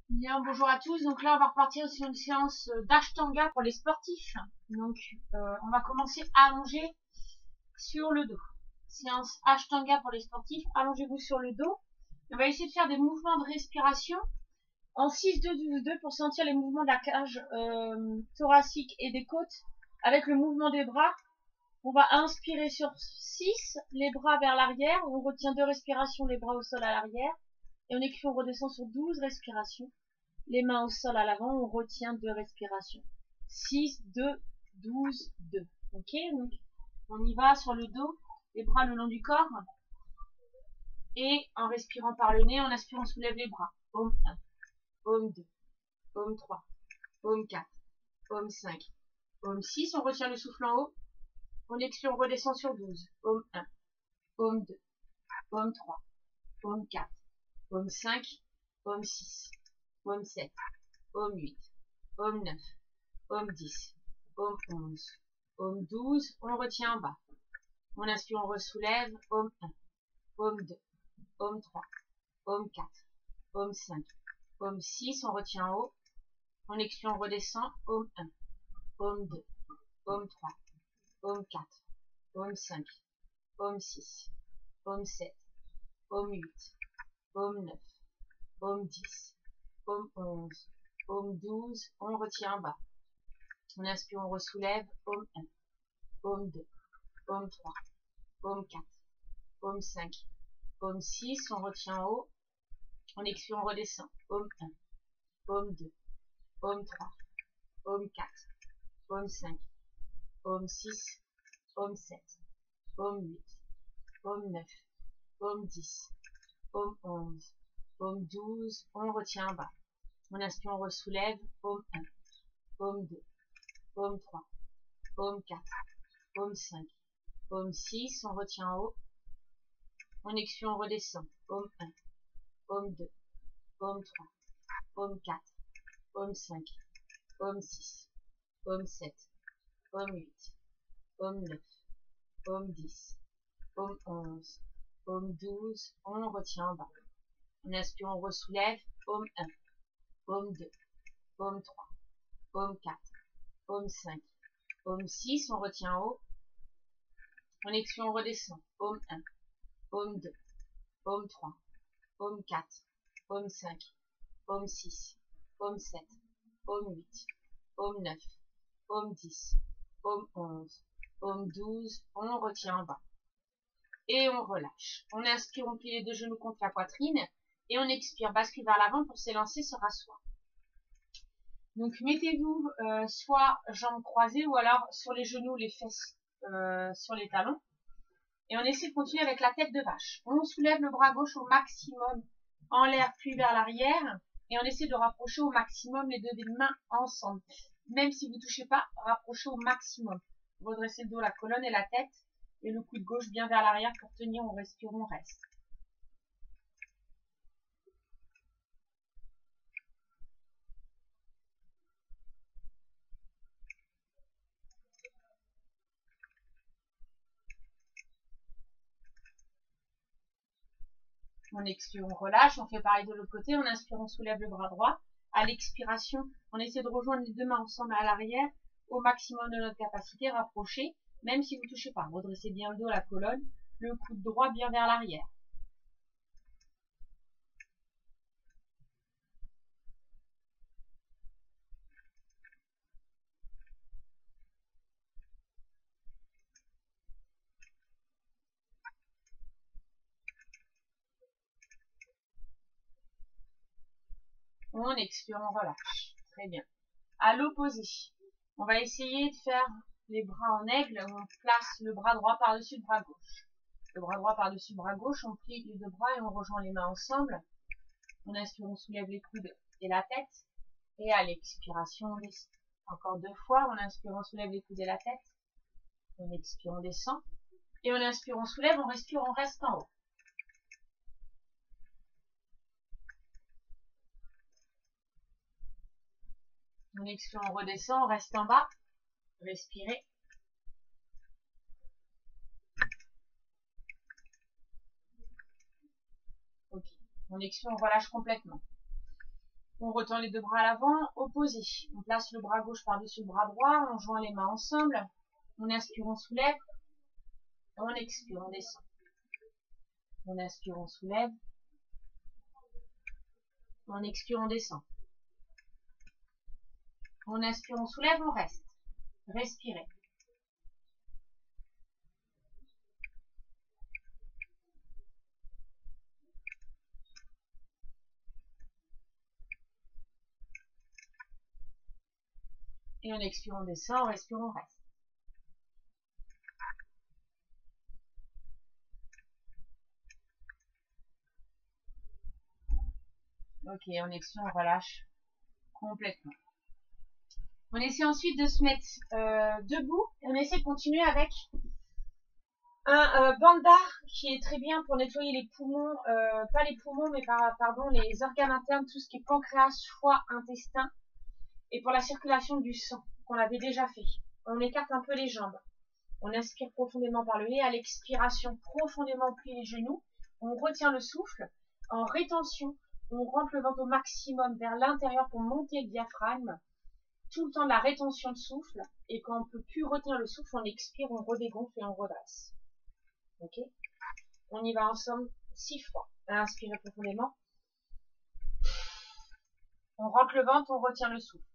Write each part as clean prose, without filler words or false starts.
Bien, bonjour à tous. Donc là, on va repartir sur une séance d'Ashtanga pour les sportifs. Donc, on va commencer allongé sur le dos. Séance Ashtanga pour les sportifs. Allongez-vous sur le dos. On va essayer de faire des mouvements de respiration en 6-2-12-2 pour sentir les mouvements de la cage thoracique et des côtes avec le mouvement des bras. On va inspirer sur 6, les bras vers l'arrière. On retient 2 respirations, les bras au sol à l'arrière. Et on écrit, on redescend sur 12 respirations. Les mains au sol à l'avant, on retient 2 respirations. 6, 2, 12, 2. Ok, donc on y va sur le dos, les bras le long du corps. Et en respirant par le nez, en inspirant, on soulève les bras. Om 1, Om 2, Om 3, Om 4, Om 5, Om 6. On retient le souffle en haut. On expire, on redescend sur 12. Om 1, Om 2, Om 3, Om 4, Om 5, Om 6. Om 7, Om 8, Om 9, Om 10, Om 11, Om 12, on retient en bas. On inspire, on ressoulève, Om 1, Om 2, Om 3, Om 4, Om 5, Om 6, on retient en haut. On expire, on redescend, Om 1, Om 2, Om 3, Om 4, Om 5, Om 6, Om 7, Om 8, Om 9, Om 10, Om 11, Om 12, on retient en bas. On inspire, on ressoulève, Om 1, Om 2, Om 3, Om 4, Om 5, Om 6, on retient en haut. On expire, on redescend, Om 1, Om 2, Om 3, Om 4, Om 5, Om 6, Om 7, Om 8, Om 9, Om 10, Om 11, Om 12, on retient en bas. On inspire, on ressoulève, Om 1, Om 2, Om 3, Om 4, Om 5, Om 6, on retient en haut. On expire, on redescend, Om 1, Om 2, Om 3, Om 4, Om 5, Om 6, Om 7, Om 8, Om 9, Om 10, Om 11, Om 12, on retient en bas. On inspire, on ressoulève, Om 1, Om 2, Om 3, Om 4, Om 5, Om 6, on retient en haut. On expire, on redescend, Om 1, Om 2, Om 3, Om 4, Om 5, Om 6, Om 7, Om 8, Om 9, Om 10, Om 11, Om 12, on retient en bas. Et on relâche. On inspire, on plie les 2 genoux contre la poitrine. Et on expire, bascule vers l'avant pour s'élancer, se rasseoir. Donc mettez-vous soit jambes croisées ou alors sur les genoux, les fesses sur les talons. Et on essaie de continuer avec la tête de vache. On soulève le bras gauche au maximum en l'air puis vers l'arrière. Et on essaie de rapprocher au maximum les 2 mains ensemble. Même si vous ne touchez pas, rapprochez au maximum. Redressez le dos, la colonne et la tête. Et le coude gauche bien vers l'arrière pour tenir, on respire, on reste. On expire, on relâche, on fait pareil de l'autre côté. On inspire, on soulève le bras droit. À l'expiration, on essaie de rejoindre les 2 mains ensemble à l'arrière au maximum de notre capacité, rapprocher, même si vous ne touchez pas. Redressez bien le dos, la colonne, le coude droit bien vers l'arrière. On expire, on relâche. Très bien. À l'opposé, on va essayer de faire les bras en aigle. On place le bras droit par-dessus le bras gauche. Le bras droit par-dessus le bras gauche, on plie les 2 bras et on rejoint les mains ensemble. On inspire, on soulève les coudes et la tête. Et à l'expiration, on descend. Encore 2 fois. On inspire, on soulève les coudes et la tête. On expire, on descend. Et on inspire, on soulève, on respire, on reste en haut. On expire, on redescend, on reste en bas. Respirez. Ok. On expire, on relâche complètement. On retend les deux bras à l'avant, opposés. On place le bras gauche par-dessus le bras droit, on joint les mains ensemble. On inspire, on soulève. On expire, on descend. On inspire, on soulève. On expire, on descend. On inspire, on soulève, on reste. Respirez. Et on expire, on descend, on respire, on reste. Ok, on expire, on relâche complètement. On essaie ensuite de se mettre debout et on essaie de continuer avec un bandar qui est très bien pour nettoyer les poumons, pas les poumons mais pardon, les organes internes, tout ce qui est pancréas, foie, intestin, et pour la circulation du sang qu'on avait déjà fait. On écarte un peu les jambes. On inspire profondément par le nez. À l'expiration, profondément on plie les genoux. On retient le souffle. En rétention, on rentre le ventre au maximum vers l'intérieur pour monter le diaphragme. Tout le temps de la rétention de souffle. Et quand on ne peut plus retenir le souffle, on expire, on redégonfle et on redresse. Ok? On y va ensemble 6 fois. Inspirez profondément. On rentre le ventre, on retient le souffle.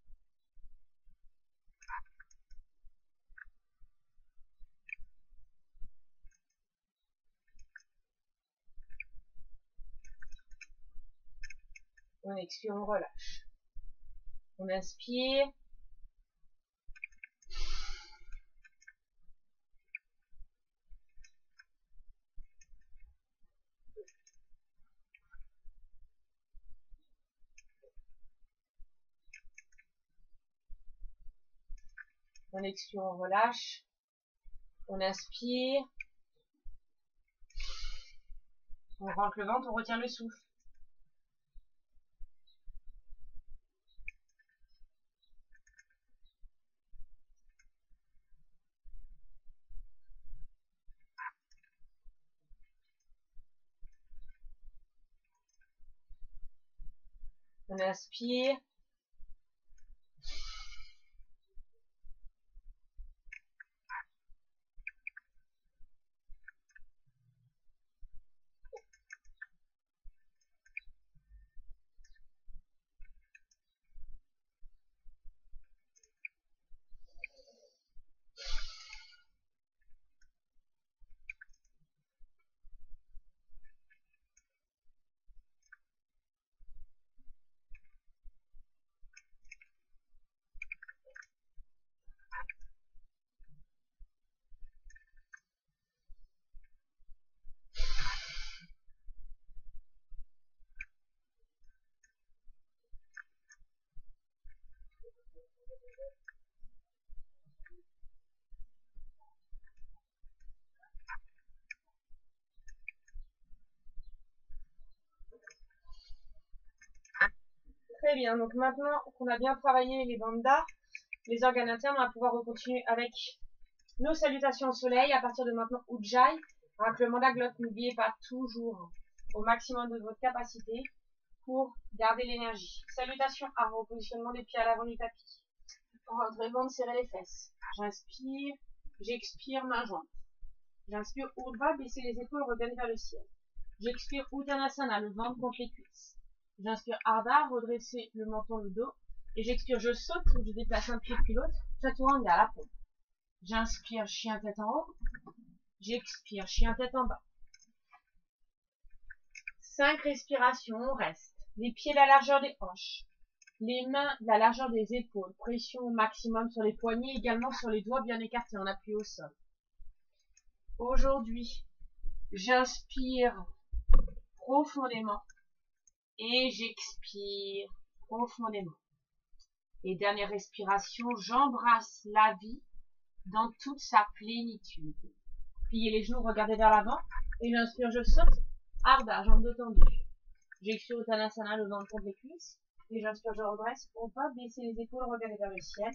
On expire, on relâche. On inspire. On expire, on relâche. On inspire. On rentre le ventre, on retient le souffle. On inspire. Très bien, donc maintenant qu'on a bien travaillé les bandhas, les organes internes, on va pouvoir continuer avec nos salutations au soleil. À partir de maintenant, Ujjayi, raclement de la glotte. N'oubliez pas toujours au maximum de votre capacité pour garder l'énergie. Salutations à repositionnement des pieds à l'avant du tapis. Rentrez le ventre, serrez les fesses. J'inspire, j'expire, main jointe. J'inspire Urdhva, baissez les épaules, regardez vers le ciel. J'expire Uttanasana, le ventre contre les cuisses. J'inspire Ardha, redresser le menton, le dos. Et j'expire, je saute, je déplace un pied puis l'autre. Chaturanga à la pompe. J'inspire, chien tête en haut. J'expire, chien tête en bas. 5 respirations, on reste. Les pieds de la largeur des hanches. Les mains de la largeur des épaules. Pression au maximum sur les poignets, également sur les doigts bien écartés, on appuie au sol. Aujourd'hui, j'inspire profondément et j'expire profondément. Et dernière respiration, j'embrasse la vie dans toute sa plénitude. Pliez les genoux, regardez vers l'avant. Et j'inspire, je saute. Ardha, jambes détendues. J'expire Uttanasana, le ventre contre les cuisses. Et j'inspire, je redresse. On va baisser les épaules, regarder vers le ciel.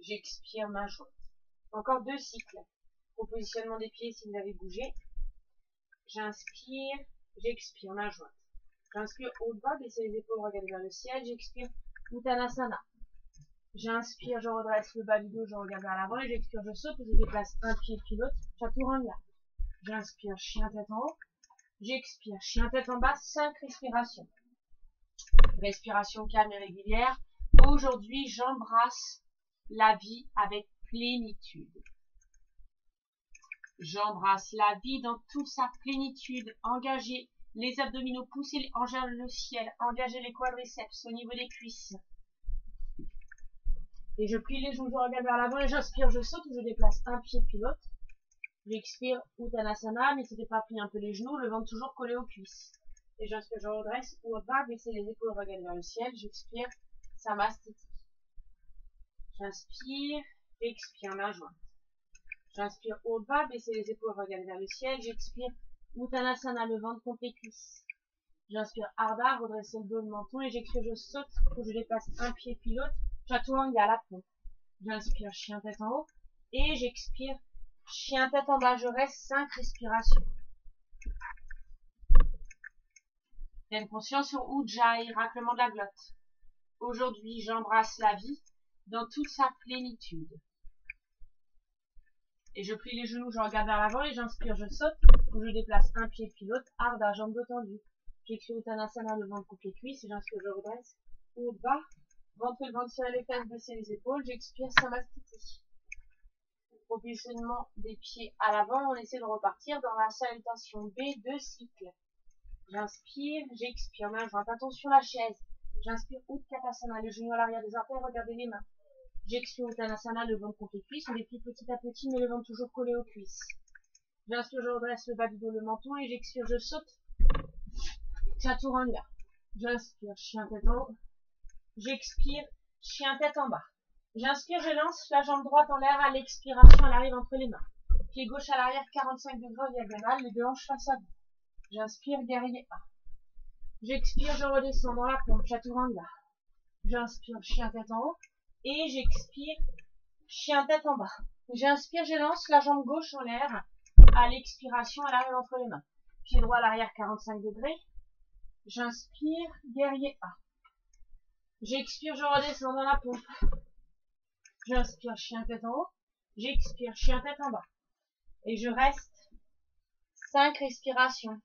J'expire, main jointe. Encore 2 cycles. Repositionnement des pieds si vous avez bougé. J'inspire, j'expire, main jointe. J'inspire haut bas, baisser les épaules, regarder vers le ciel. J'expire Uttanasana. J'inspire, je redresse le bas du dos, je regarde vers l'avant et j'expire, je saute, je déplace un pied puis l'autre, chaturanga. J'inspire, chien tête en haut. J'expire, chien tête en bas, 5 respirations. Respiration calme et régulière. Aujourd'hui, j'embrasse la vie avec plénitude. J'embrasse la vie dans toute sa plénitude. Engagez les abdominaux, poussez les hanches vers le ciel. Engagez les quadriceps au niveau des cuisses. Et je plie les genoux, je regarde vers l'avant et j'inspire, je saute, je déplace un pied puis l'autre. J'expire Uttanasana, n'hésitez pas à plier un peu les genoux, le ventre toujours collé aux cuisses. Et j'inspire, je redresse, ou bas, baisser les épaules, regarde vers le ciel. J'expire, Samastiti. J'inspire, expire, main jointe. J'inspire haut bas, baisser les épaules, regarde vers le ciel. J'expire Uttanasana, le ventre contre les cuisses. J'inspire Ardha, redresser le dos, le menton et j'expire, je saute, où je dépasse un pied puis l'autre. Chaturanga à la pompe. J'inspire, chien tête en haut et j'expire, chien tête en bas. Je reste 5 respirations. Pleine conscience sur Ujjayi, raclement de la glotte. Aujourd'hui, j'embrasse la vie dans toute sa plénitude. Et je plie les genoux, je regarde vers l'avant et j'inspire, je saute, où je déplace un pied puis l'autre, Ardha, jambes tendues. J'expire Uttanasana, le ventre contre les cuisses et j'inspire, je redresse, haut bas, ventre le ventre serrer les fesses, baisser les épaules, j'expire, Samastiti. Propulsionnement des pieds à l'avant, on essaie de repartir dans la salutation B, 2 cycles. J'inspire, j'expire, main jointe, attention la chaise. J'inspire Utkatasana, les genoux à l'arrière des orteils, regardez les mains. J'expire Uttanasana, le ventre contre les cuisses, on les plie petit à petit, mais le ventre toujours collé aux cuisses. J'inspire, je redresse le bas du dos, le menton, et j'expire, je saute. Chaturanga. J'inspire, chien tête en haut. J'expire, chien tête en bas. J'inspire, je lance la jambe droite en l'air, à l'expiration, elle arrive entre les mains. Pied gauche à l'arrière, 45 degrés diagonale, les deux hanches face à vous. J'inspire, guerrier A. J'expire, je redescends dans la pompe, chaturanga. J'inspire, chien tête en haut. Et j'expire, chien tête en bas. J'inspire, je lance la jambe gauche en l'air. À l'expiration, elle arrive entre les mains. Pied droit à l'arrière, 45 degrés. J'inspire, guerrier A. J'expire, je redescends dans la pompe. J'inspire, chien tête en haut. J'expire, chien tête en bas. Et je reste 5 respirations.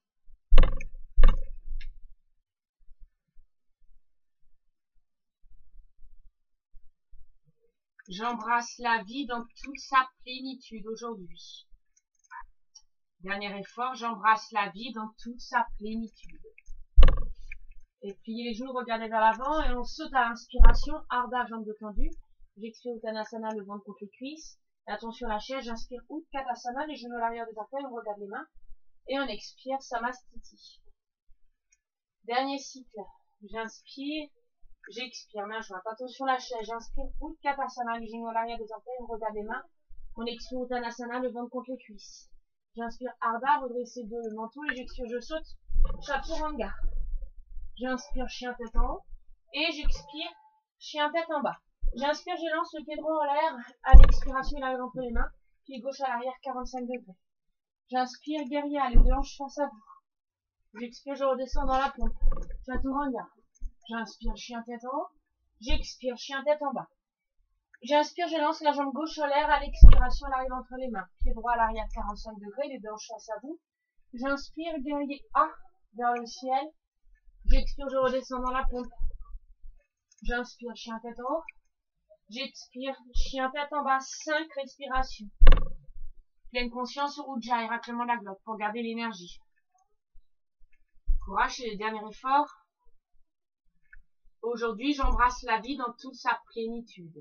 J'embrasse la vie dans toute sa plénitude aujourd'hui. Dernier effort, j'embrasse la vie dans toute sa plénitude. Et pliez les genoux, regardez vers l'avant et on saute à l'inspiration, Ardha, jambes tendues. J'expire Uttanasana, le ventre contre les cuisses. Et attention à la chaise, j'inspire Utkatasana, les genoux à l'arrière des orteils, on regarde les mains. Et on expire Samastiti. Dernier cycle, j'inspire, j'expire, main jointe. Attention à la chaise, j'inspire Utkatasana, les genoux à l'arrière des orteils, on regarde les mains. On expire Uttanasana, le ventre contre les cuisses. J'inspire Ardha, redresser le dos, le menton et j'expire, je saute Chaturanga. J'inspire, chien tête en haut. Et j'expire, chien tête en bas. J'inspire, je lance le pied droit en l'air. À l'expiration, il arrive entre les mains. Pied gauche à l'arrière, 45 degrés. J'inspire, guerrier, les deux hanches face à vous. J'expire, je redescends dans la pompe. Chaturanga. J'inspire, chien tête en haut. J'expire, chien tête en bas. J'inspire, je lance la jambe gauche en l'air. À l'expiration, elle arrive entre les mains. Pied droit à l'arrière, 45 degrés. Les deux hanches face à vous. J'inspire, guerrier A vers le ciel. J'expire, je redescends dans la pompe. J'inspire, chien tête en haut. J'expire, chien tête en bas, 5 respirations. Pleine conscience sur Ujjayi, raclement de la glotte pour garder l'énergie. Courage, c'est le dernier effort. Aujourd'hui, j'embrasse la vie dans toute sa plénitude.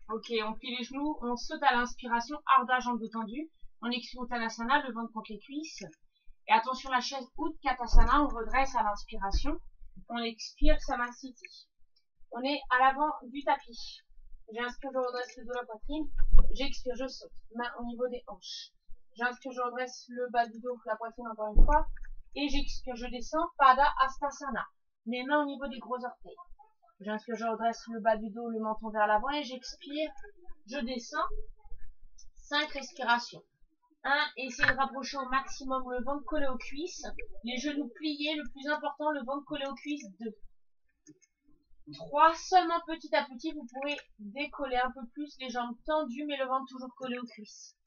Ok, on plie les genoux, on saute à l'inspiration, Ardha, jambes tendues. On expire Uttanasana, le ventre contre les cuisses. Et attention la chaise, Utkatasana, on redresse à l'inspiration. On expire, Samastiti. On est à l'avant du tapis. J'inspire, je redresse le dos, la poitrine. J'expire, je saute. Main au niveau des hanches. J'inspire, je redresse le bas du dos, la poitrine encore une fois. Et j'expire, je descends, Pada Hastasana. Mes mains au niveau des gros orteils. J'inspire, je redresse le bas du dos, le menton vers l'avant et j'expire, je descends. 5 respirations. 1. Essayez de rapprocher au maximum le ventre collé aux cuisses. Les genoux pliés, le plus important, le ventre collé aux cuisses. 2. 3. Seulement petit à petit, vous pouvez décoller un peu plus, les jambes tendues, mais le ventre toujours collé aux cuisses.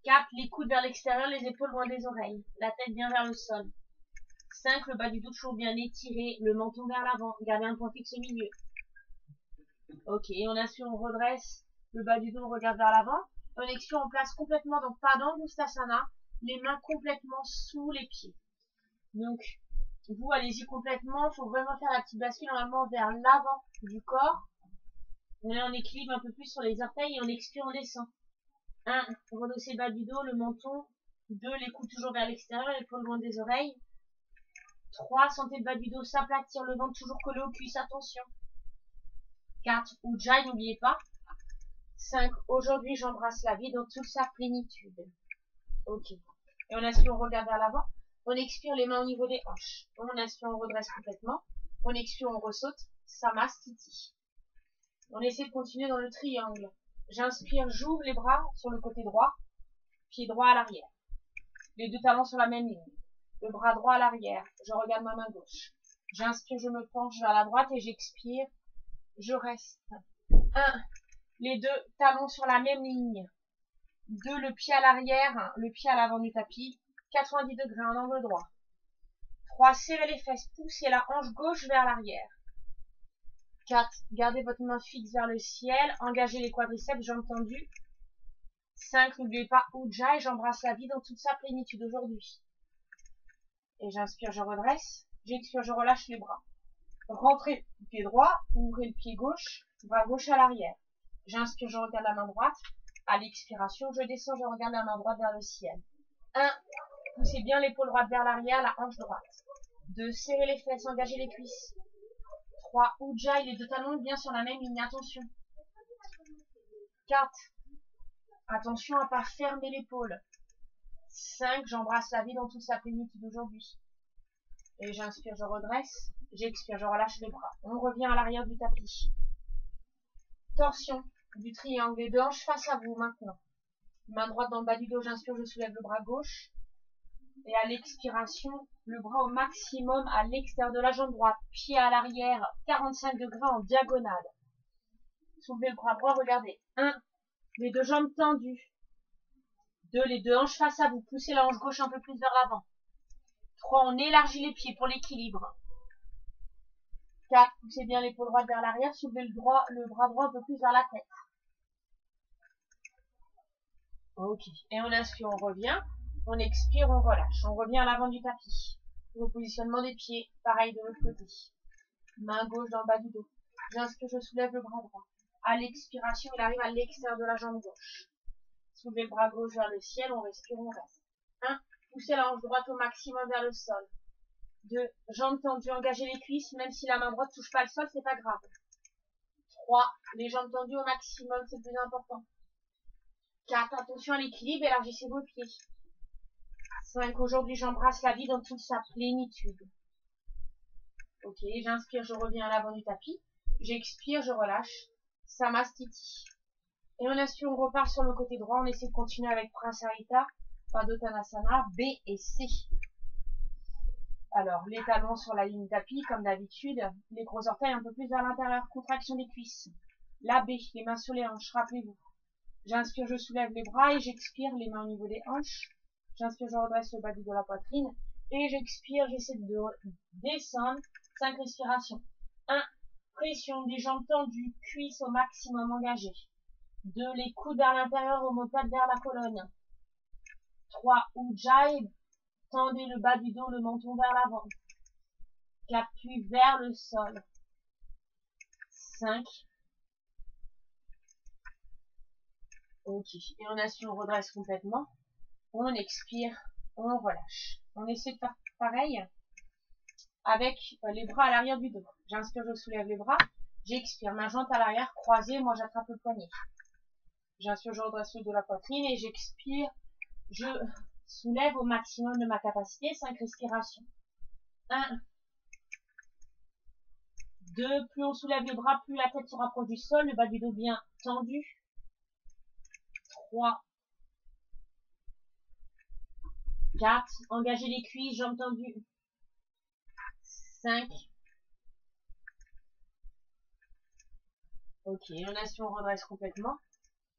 4. Les coudes vers l'extérieur, les épaules loin des oreilles. La tête bien vers le sol. 5. Le bas du dos toujours bien étiré, le menton vers l'avant. Gardez un point fixe au milieu. Ok, on assure, on redresse le bas du dos, on regarde vers l'avant. On expire, on place complètement, donc pas d'Anustasana, les mains complètement sous les pieds. Donc, vous, allez-y complètement, il faut vraiment faire la petite bascule normalement vers l'avant du corps. On est en équilibre un peu plus sur les orteils et on expire, on descend. 1. Redosser le bas du dos, le menton. 2. Les coudes toujours vers l'extérieur, les épaules loin des oreilles. 3. Sentez le bas du dos s'aplatir, le ventre toujours collé aux cuisses, attention. 4. Ujjayi, n'oubliez pas. 5. Aujourd'hui, j'embrasse la vie dans toute sa plénitude. Ok. Et on inspire, on regarde vers l'avant. On expire, les mains au niveau des hanches. On inspire, on redresse complètement. On expire, on ressaute. Samastiti. On essaie de continuer dans le triangle. J'inspire, j'ouvre les bras sur le côté droit. Pied droit à l'arrière. Les deux talons sur la même ligne. Le bras droit à l'arrière. Je regarde ma main gauche. J'inspire, je me penche vers la droite et j'expire. Je reste. 1. Les deux talons sur la même ligne. 2. Le pied à l'arrière, le pied à l'avant du tapis. 90 degrés en angle droit. 3. Serrez les fesses, poussez la hanche gauche vers l'arrière. 4. Gardez votre main fixe vers le ciel. Engagez les quadriceps, jambes tendues. 5. N'oubliez pas Ujjayi, j'embrasse la vie dans toute sa plénitude aujourd'hui. Et j'inspire, je redresse. J'expire, je relâche les bras. Rentrez le pied droit, ouvrez le pied gauche, bras gauche à l'arrière. J'inspire, je regarde la main droite. À l'expiration, je descends, je regarde la main droite vers le ciel. 1. Poussez bien l'épaule droite vers l'arrière, la hanche droite. 2. Serrez les fesses, engagez les cuisses. 3. Ujjayi, les deux talons bien sur la même ligne, attention. 4. Attention à ne pas fermer l'épaule. 5. J'embrasse la vie dans toute sa plénitude aujourd'hui. Et j'inspire, je redresse. J'expire, je relâche les bras. On revient à l'arrière du tapis. Torsion du triangle, les deux hanches face à vous maintenant. Main droite dans le bas du dos, j'inspire, je soulève le bras gauche. Et à l'expiration, le bras au maximum à l'extérieur de la jambe droite. Pied à l'arrière, 45 degrés en diagonale. Soulevez le bras droit, regardez. 1. Les deux jambes tendues. 2. Les deux hanches face à vous. Poussez la hanche gauche un peu plus vers l'avant. 3. On élargit les pieds pour l'équilibre. 4. Poussez bien l'épaule droite vers l'arrière. Soulevez le bras droit un peu plus vers la tête. Ok. Et on inspire, on revient. On expire, on relâche. On revient à l'avant du tapis. Repositionnement des pieds. Pareil de l'autre côté. Main gauche dans le bas du dos. J'inspire, je soulève le bras droit. À l'expiration, il arrive à l'extérieur de la jambe gauche. Soulevez le bras gauche vers le ciel. On respire, on reste. 1. Poussez la hanche droite au maximum vers le sol. 2. Jambes tendues, engagez les cuisses. Même si la main droite ne touche pas le sol, c'est pas grave. 3. Les jambes tendues au maximum, c'est le plus important. 4. Attention à l'équilibre, élargissez vos pieds. 5. Aujourd'hui, j'embrasse la vie dans toute sa plénitude. Ok, j'inspire, je reviens à l'avant du tapis. J'expire, je relâche. Samastiti. Et on inspire, on repart sur le côté droit. On essaie de continuer avec Prasarita, Padottanasana, B et C. Alors, les talons sur la ligne tapis, comme d'habitude. Les gros orteils un peu plus vers l'intérieur. Contraction des cuisses. La B, les mains sur les hanches, rappelez-vous. J'inspire, je soulève les bras et j'expire, les mains au niveau des hanches. J'inspire, je redresse le bas du dos de la poitrine. Et j'expire, j'essaie de descendre. 5 respirations. 1. Pression des jambes tendues, cuisses au maximum engagées. 2. Les coudes vers l'intérieur, omoplate vers la colonne. 3. Ujjayi, tendez le bas du dos, le menton vers l'avant. 4. Puis vers le sol. 5. Ok. Et on assure, on redresse complètement. On expire, on relâche. On essaie de faire pareil avec les bras à l'arrière du dos. J'inspire, je soulève les bras. J'expire, ma jointe à l'arrière, croisée, moi j'attrape le poignet. J'inspire, je redresse le dos de la poitrine et j'expire, Je soulève au maximum de ma capacité, 5 respirations. 1, 2, plus on soulève les bras, plus la tête se rapproche du sol, le bas du dos bien tendu. 3, 4, engagez les cuisses, jambes tendues. 5. Ok, on inspire, on redresse complètement.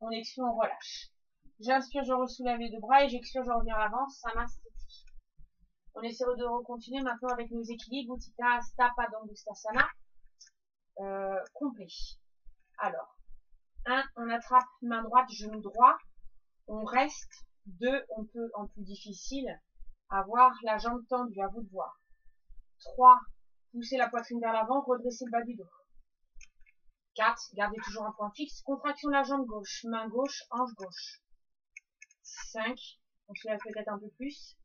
On expire, on relâche. J'inspire, je ressoulève les deux bras et j'expire, je reviens à l'avant, Samasthiti. On essaie de recontinuer maintenant avec nos équilibres, Utthita Hasta Padangusthasana. Complet. Alors, 1, on attrape main droite, genou droit. On reste. 2, on peut, en plus difficile, avoir la jambe tendue, à vous de voir. 3, pousser la poitrine vers l'avant, redresser le bas du dos. 4, gardez toujours un point fixe, contraction de la jambe gauche, main gauche, hanche gauche. 5, on soulève peut-être un peu plus.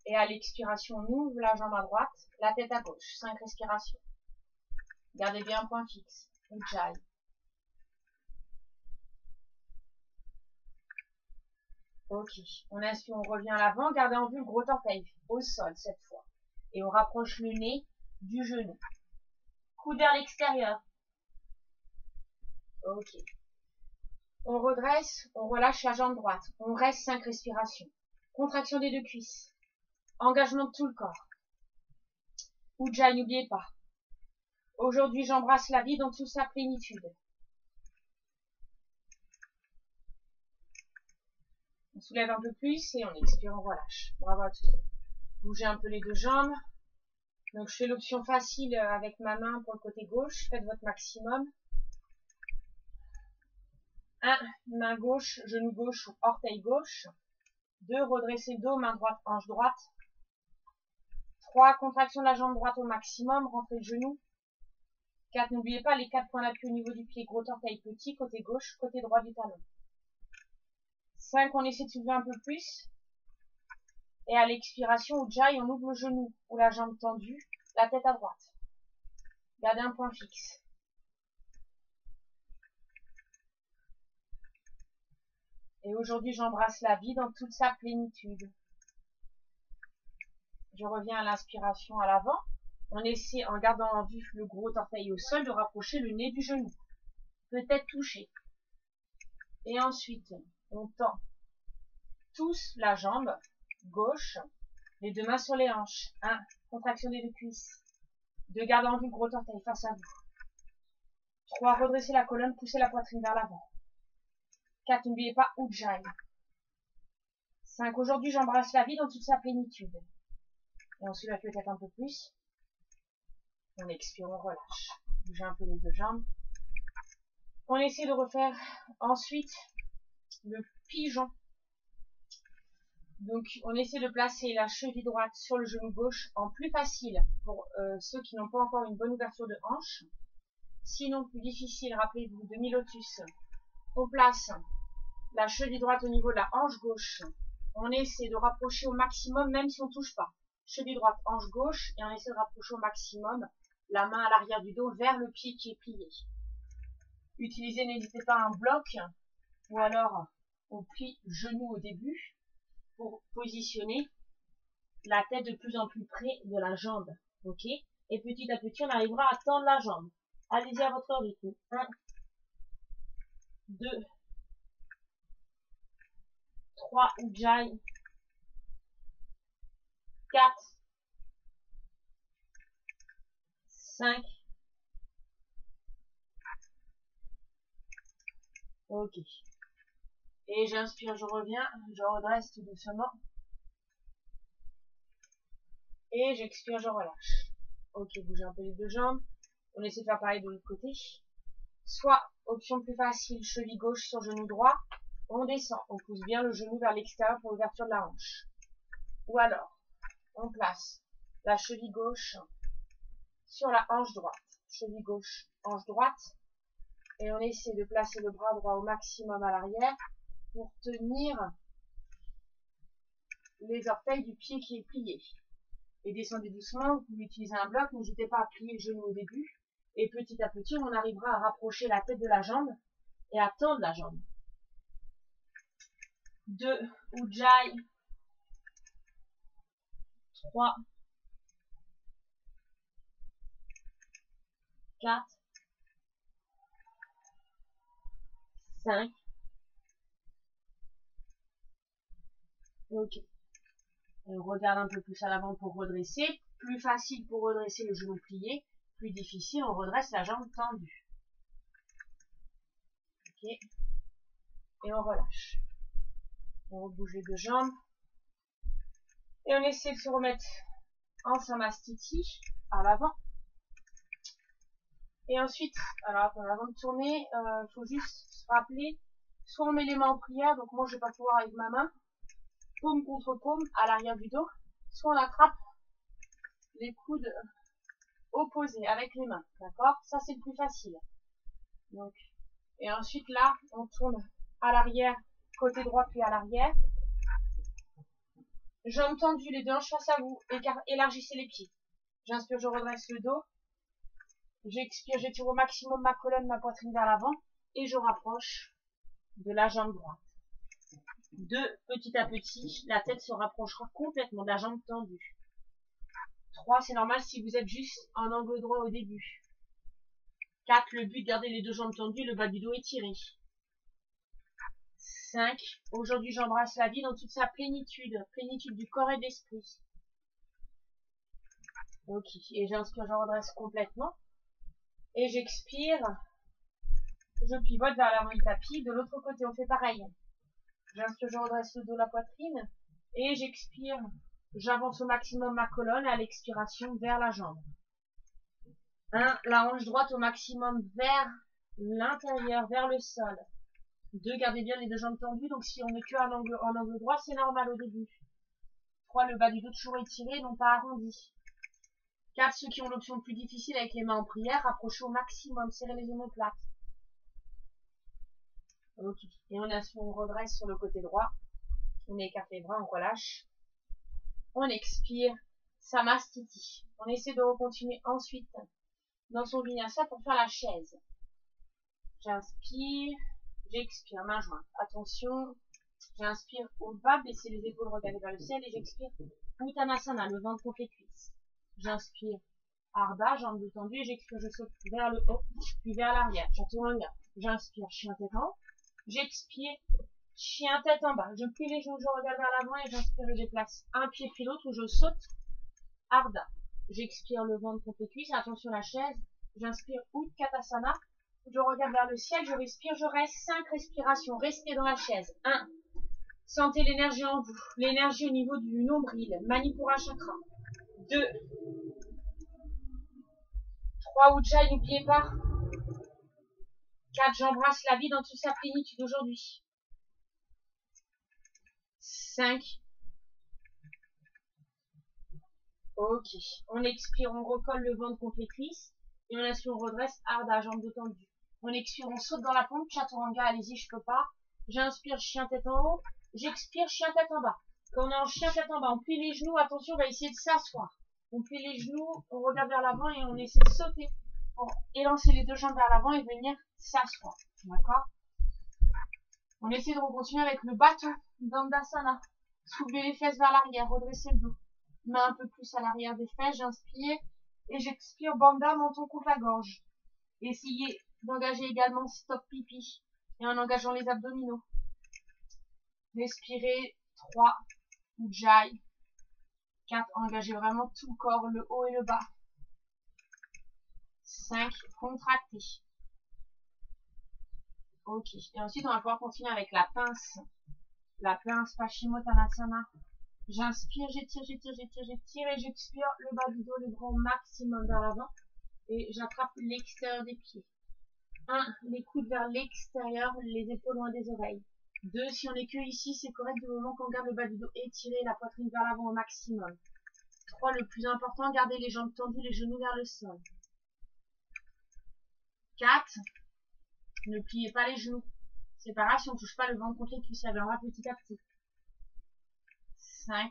Et à l'expiration, on ouvre la jambe à droite, la tête à gauche. 5 respirations. Gardez bien un point fixe. Ujjayi. Ok, on inspire, on revient à l'avant, gardez en vue le gros orteil au sol cette fois. Et on rapproche le nez du genou. Coude vers l'extérieur. Ok. On redresse, on relâche la jambe droite. On reste 5 respirations. Contraction des deux cuisses. Engagement de tout le corps. Ujjayi, n'oubliez pas. Aujourd'hui, j'embrasse la vie dans toute sa plénitude. On soulève un peu plus et on expire, on relâche. Bravo à tous. Bougez un peu les deux jambes. Donc, je fais l'option facile avec ma main pour le côté gauche. Faites votre maximum. 1, main gauche, genou gauche ou orteil gauche. 2, redressez le dos, main droite, hanche droite. 3, contraction de la jambe droite au maximum, rentrez le genou. 4, n'oubliez pas les 4 points d'appui au niveau du pied, gros orteil petit, côté gauche, côté droit du talon. 5, on essaie de soulever un peu plus. Et à l'expiration, Ujjayi, on ouvre le genou ou la jambe tendue, la tête à droite. Gardez un point fixe. Et aujourd'hui, j'embrasse la vie dans toute sa plénitude. Je reviens à l'inspiration à l'avant. On essaie, en gardant en vue le gros orteil au sol, de rapprocher le nez du genou. Peut-être toucher. Et ensuite, on tend tous la jambe gauche, les deux mains sur les hanches. 1, contraction des deux cuisses. 2, gardez en vue le gros orteil face à vous. 3, redressez la colonne, poussez la poitrine vers l'avant. 4, n'oubliez pas Ujjayi. 5, aujourd'hui, j'embrasse la vie dans toute sa plénitude. Et on soulève peut-être un peu plus. On expire, on relâche. Bougez un peu les deux jambes. On essaie de refaire ensuite le pigeon. Donc, on essaie de placer la cheville droite sur le genou gauche en plus facile pour ceux qui n'ont pas encore une bonne ouverture de hanche. Sinon, plus difficile, rappelez-vous, demi-lotus. On place la cheville droite au niveau de la hanche gauche. On essaie de rapprocher au maximum, même si on ne touche pas. Cheville droite, hanche gauche, et on essaie de rapprocher au maximum la main à l'arrière du dos vers le pied qui est plié. Utilisez, n'hésitez pas, un bloc, ou alors on plie genou au début, pour positionner la tête de plus en plus près de la jambe. Ok? Et petit à petit, on arrivera à tendre la jambe. Allez-y à votre rythme. 1, 2, 3, Ujjayi. 4, 5. Ok. Et j'inspire, je reviens, je redresse tout doucement. Et j'expire, je relâche. Ok, bougez un peu les deux jambes. On essaie de faire pareil de l'autre côté. Soit, option plus facile, cheville gauche sur genou droit. On descend, on pousse bien le genou vers l'extérieur pour l'ouverture de la hanche. Ou alors, on place la cheville gauche sur la hanche droite. Cheville gauche, hanche droite. Et on essaie de placer le bras droit au maximum à l'arrière pour tenir les orteils du pied qui est plié. Et descendez doucement, vous pouvez utiliser un bloc, n'hésitez pas à plier le genou au début. Et petit à petit, on arrivera à rapprocher la tête de la jambe et à tendre la jambe. 2 Ujjayi, 3, 4, 5. Ok. On regarde un peu plus à l'avant pour redresser. Plus facile pour redresser le genou plié. Plus difficile, on redresse la jambe tendue. Ok. Et on relâche. On rebouge les deux jambes. Et on essaie de se remettre en Samastiti à l'avant. Et ensuite, alors avant de tourner, il faut juste se rappeler, soit on met les mains en prière, donc moi je vais pas pouvoir avec ma main, paume contre paume à l'arrière du dos, soit on attrape les coudes opposés avec les mains, d'accord? Ça c'est le plus facile. Donc, et ensuite là, on tourne à l'arrière, côté droit puis à l'arrière. Jambes tendues, les deux hanches face à vous, élargissez les pieds. J'inspire, je redresse le dos. J'expire, j'étire au maximum ma colonne, ma poitrine vers l'avant et je rapproche de la jambe droite. Petit à petit, la tête se rapprochera complètement de la jambe tendue. 3, c'est normal si vous êtes juste en angle droit au début. 4, le but, garder les deux jambes tendues, le bas du dos étiré. 5, aujourd'hui j'embrasse la vie dans toute sa plénitude, plénitude du corps et de l'esprit. Ok, et j'inspire, je redresse complètement. Et j'expire, je pivote vers l'avant du tapis. De l'autre côté, on fait pareil. J'inspire, je redresse le dos, la poitrine. Et j'expire, j'avance au maximum ma colonne à l'expiration vers la jambe. 1, la hanche droite au maximum vers l'intérieur, vers le sol. 2, gardez bien les deux jambes tendues. Donc si on n'est que en angle droit, c'est normal au début. 3, le bas du dos toujours étiré, non pas arrondi. 4, ceux qui ont l'option plus difficile avec les mains en prière, rapprochez au maximum, serrez les omoplates. Ok. Et on redresse sur le côté droit. On écarte les bras, on relâche. On expire. Samastiti. On essaie de recontinuer ensuite dans son vinyasa pour faire la chaise. J'inspire. J'expire, main jointe. Attention. J'inspire au bas, baissez les épaules, regardez vers le ciel. Et j'expire. Uttanasana, le ventre contre les cuisses. J'inspire. Ardha, jambes détendues, et j'expire, je saute vers le haut, puis vers l'arrière. J'entends en l'air. J'inspire, chien tête en haut. J'expire, chien tête en bas. Je plie les genoux, je regarde vers l'avant et j'inspire, je déplace un pied puis l'autre où je saute. Ardha. J'expire, le ventre contre les cuisses. Attention la chaise. J'inspire, Utkatasana. Je regarde vers le ciel, je respire, je reste. 5 respirations. Restez dans la chaise. 1. Sentez l'énergie en vous. L'énergie au niveau du nombril. Manipura chakra. 2. 3, Ujjayi, n'oubliez pas. 4, j'embrasse la vie dans toute sa plénitude aujourd'hui. 5. Ok. On expire, on recolle le ventre contre les cuisses. Et on inspire, on redresse, Ardha, jambes détendues. On expire, on saute dans la pompe, Chaturanga, allez-y, je peux pas. J'inspire, chien tête en haut. J'expire, chien tête en bas. Quand on est en chien tête en bas, on plie les genoux, attention, on va essayer de s'asseoir. On plie les genoux, on regarde vers l'avant et on essaie de sauter pour élancer les deux jambes vers l'avant et venir s'asseoir. D'accord? On essaie de recontinuer avec le bâton d'Andasana. Soulevez les fesses vers l'arrière, redressez le dos. Main un peu plus à l'arrière des fesses, j'inspire et j'expire, Bandha, menton contre la gorge. Essayez d'engager également stop pipi et en engageant les abdominaux. Respirez, 3, Ujjayi. 4, engagez vraiment tout le corps, le haut et le bas. 5, contractez. Ok. Et ensuite, on va pouvoir continuer avec la pince. La pince Paschimottanasana. J'inspire, j'étire, j'étire, j'étire, j'étire et j'expire le bas du dos, les bras au maximum vers l'avant. Et j'attrape l'extérieur des pieds. 1, les coudes vers l'extérieur, les épaules loin des oreilles. 2, si on est que ici, c'est correct du moment qu'on garde le bas du dos étiré, la poitrine vers l'avant au maximum. 3, le plus important, gardez les jambes tendues, les genoux vers le sol. 4, ne pliez pas les genoux. C'est pas grave si on ne touche pas le ventre contre les cuisses, ça viendra petit à petit. 5.